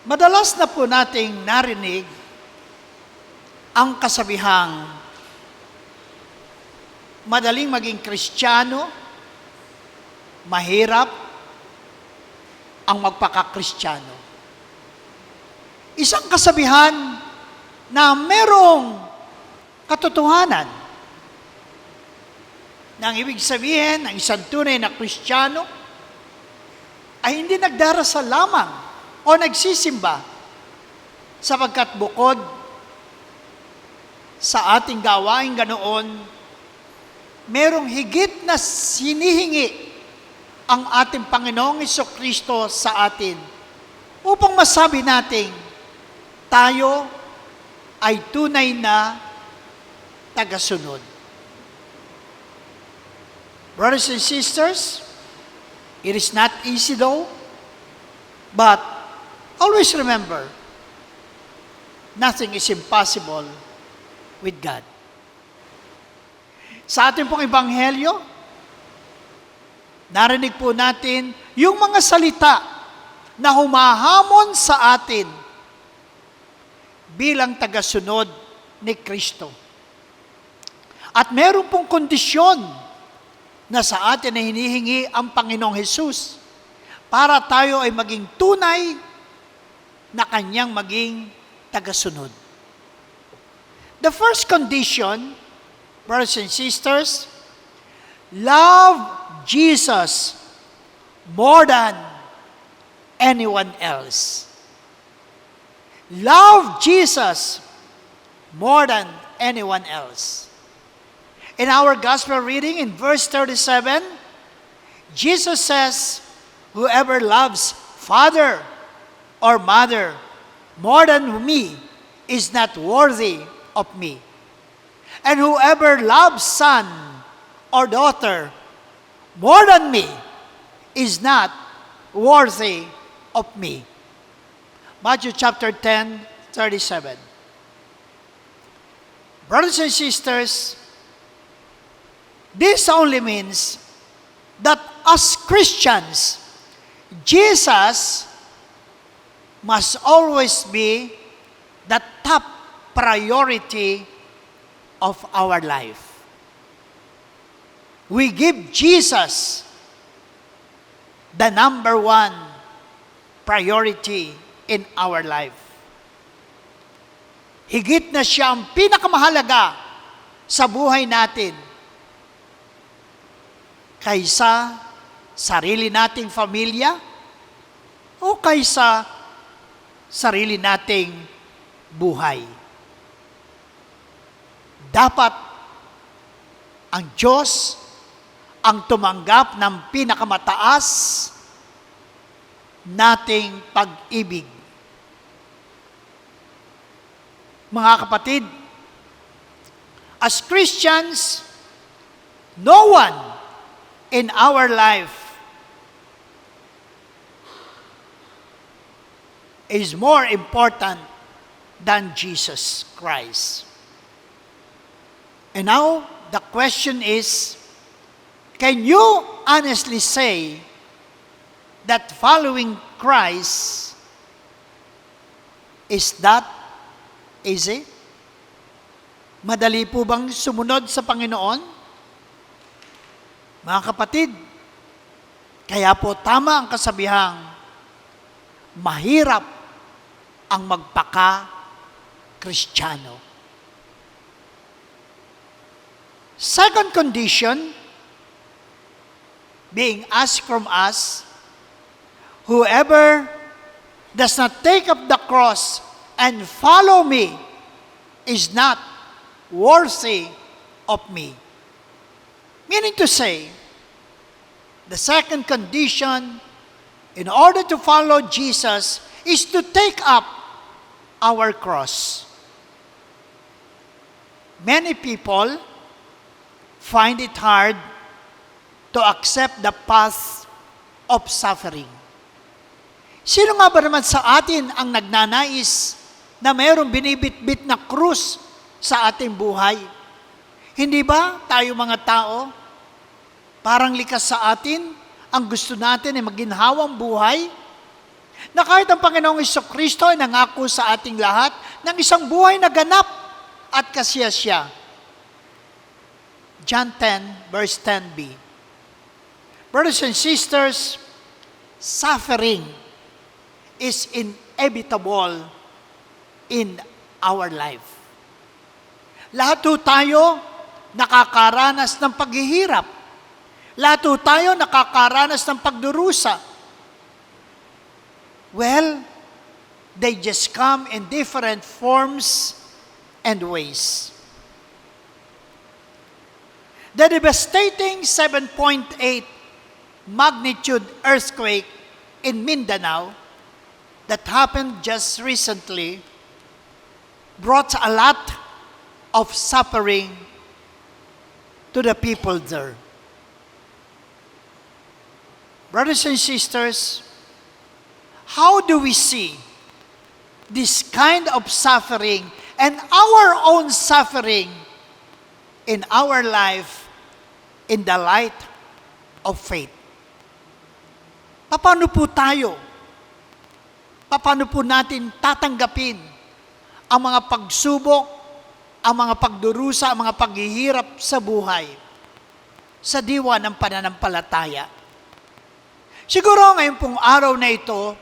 Madalas na po nating narinig ang kasabihang madaling maging Kristiyano, mahirap ang magpaka-Kristiyano. Isang kasabihan na merong katotohanan. Na ang ibig sabihin ng isang tunay na Kristiyano ay hindi nagdarasal lamang o nagsisimba sapagkat bukod sa ating gawain ganoon, merong higit na sinihingi ang ating Panginoong Hesukristo sa atin upang masabi nating tayo ay tunay na tagasunod. Brothers and sisters, it is not easy though, but always remember, nothing is impossible with God. Sa ating pong ebanghelyo, narinig po natin yung mga salita na humahamon sa atin bilang tagasunod ni Kristo. At meron pong kondisyon na sa atin na hinihingi ang Panginoong Hesus para tayo ay maging tunay na kanyang maging tagasunod. The first condition, brothers and sisters, love Jesus more than anyone else. Love Jesus more than anyone else. In our gospel reading in verse 37, Jesus says, "Whoever loves father or mother more than me is not worthy of me. And whoever loves son or daughter more than me is not worthy of me." Matthew chapter 10, 37. Brothers and sisters, this only means that as Christians, Jesus must always be the top priority of our life. We give Jesus the number one priority in our life. Higit na siya ang pinakamahalaga sa buhay natin kaysa sarili nating pamilya o kaysa sarili nating buhay. Dapat ang Diyos ang tumanggap ng pinakamataas nating pag-ibig. Mga kapatid, as Christians, no one in our life is more important than Jesus Christ. And now, the question is, can you honestly say that following Christ is that easy? Madali po bang sumunod sa Panginoon? Mga kapatid, kaya po tama ang kasabihang, mahirap ang magpaka-Kristiyano. Second condition, being asked from us, whoever does not take up the cross and follow me is not worthy of me. Meaning to say, the second condition in order to follow Jesus is to take up our cross. Many people find it hard to accept the path of suffering. Sino nga ba naman sa atin ang nagnanais na mayroong binibit-bit na krus sa ating buhay? Hindi ba tayo mga tao, parang likas sa atin, ang gusto natin ay maginhawang buhay? Na kahit ang Panginoong Kristo ay nangako sa ating lahat ng isang buhay na ganap at kasiyasya. John 10, verse 10b. Brothers and sisters, suffering is inevitable in our life. Lahat po tayo nakakaranas ng paghihirap. Lahat po tayo nakakaranas ng pagdurusa. Well, they just come in different forms and ways. The devastating 7.8 magnitude earthquake in Mindanao that happened just recently brought a lot of suffering to the people there. Brothers and sisters, how do we see this kind of suffering and our own suffering in our life in the light of faith? Paano po tayo? Paano po natin tatanggapin ang mga pagsubok, ang mga pagdurusa, ang mga paghihirap sa buhay sa diwa ng pananampalataya? Siguro ngayon pong araw na ito,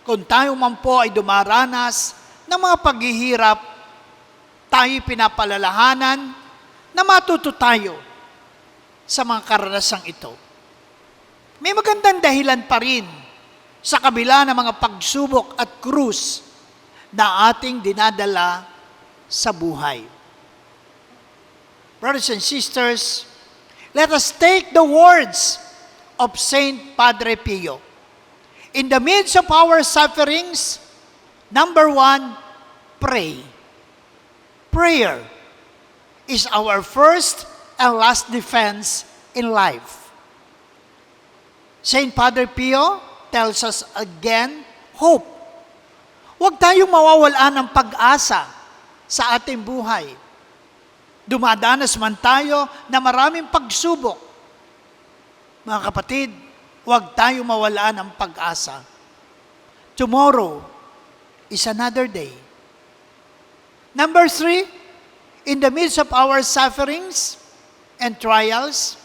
kung tayo man po ay dumaranas ng mga paghihirap, tayo pinapalalahanan na matuto tayo sa mga karanasang ito. May magandang dahilan pa rin sa kabila ng mga pagsubok at krus na ating dinadala sa buhay. Brothers and sisters, let us take the words of Saint Padre Pio. In the midst of our sufferings, number 1, pray. Prayer is our first and last defense in life. Saint Padre Pio tells us again, hope. Huwag tayong mawawalan ng pag-asa sa ating buhay. Dumadanas man tayo na maraming pagsubok. Mga kapatid, huwag tayong mawalan ng pag-asa. Tomorrow is another day. Number 3, in the midst of our sufferings and trials,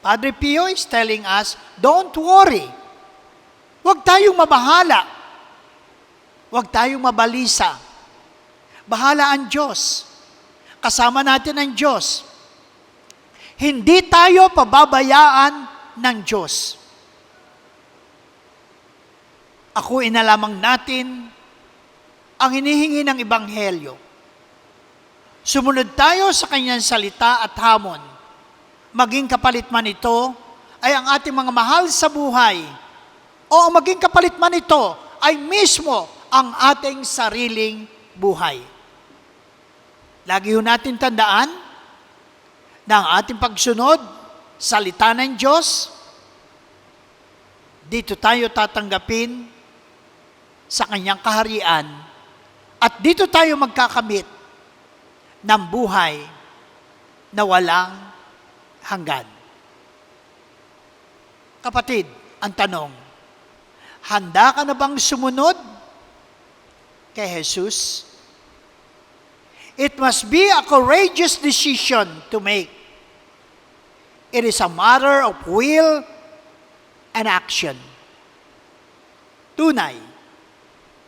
Padre Pio is telling us, don't worry. Huwag tayong mabahala. Huwag tayong mabalisa. Bahala ang Diyos. Kasama natin ang Diyos. Hindi tayo pababayaan ng Diyos. Ako inalamang natin ang hinihingi ng Ebanghelyo. Sumunod tayo sa kanyang salita at hamon. Maging kapalit man ito ay ang ating mga mahal sa buhay o ang maging kapalit man ito ay mismo ang ating sariling buhay. Lagi ho natin tandaan na ang ating pagsunod, salita ng Diyos, dito tayo tatanggapin sa kanyang kaharian at dito tayo magkakamit ng buhay na walang hanggan. Kapatid, ang tanong, handa ka na bang sumunod kay Jesus? It must be a courageous decision to make. It is a matter of will and action. Tunay,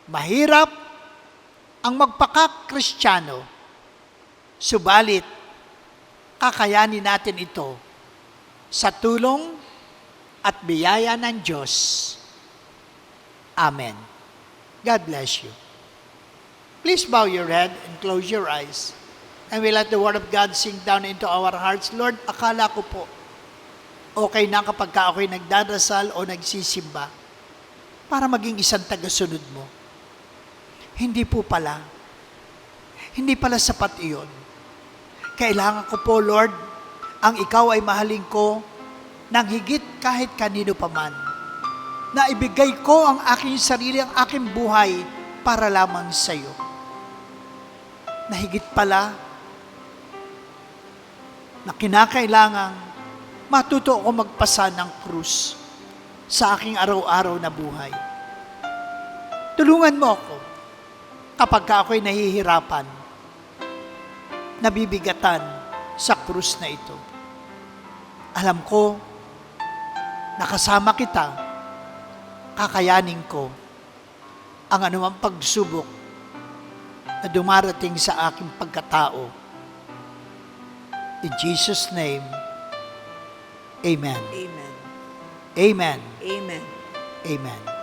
mahirap ang magpaka-Kristiyano, subalit kakayanin natin ito sa tulong at biyaya ng Diyos. Amen. God bless you. Please bow your head and close your eyes. And we let the Word of God sink down into our hearts. Lord, akala ko po, okay na kapag ako'y nagdadasal o nagsisimba para maging isang tagasunod mo. Hindi po pala. Hindi pala sapat iyon. Kailangan ko po, Lord, ang ikaw ay mahalin ko ng higit kahit kanino paman. Na ibigay ko ang aking sarili, ang aking buhay para lamang sa iyo. Na higit pala, na kinakailangang matuto ako magpasa ng krus sa aking araw-araw na buhay. Tulungan mo ako kapag ako'y nahihirapan, nabibigatan sa krus na ito. Alam ko, nakasama kita, kakayanin ko ang anumang pagsubok na dumarating sa aking pagkatao. In Jesus' name, Amen. Amen. Amen. Amen. Amen.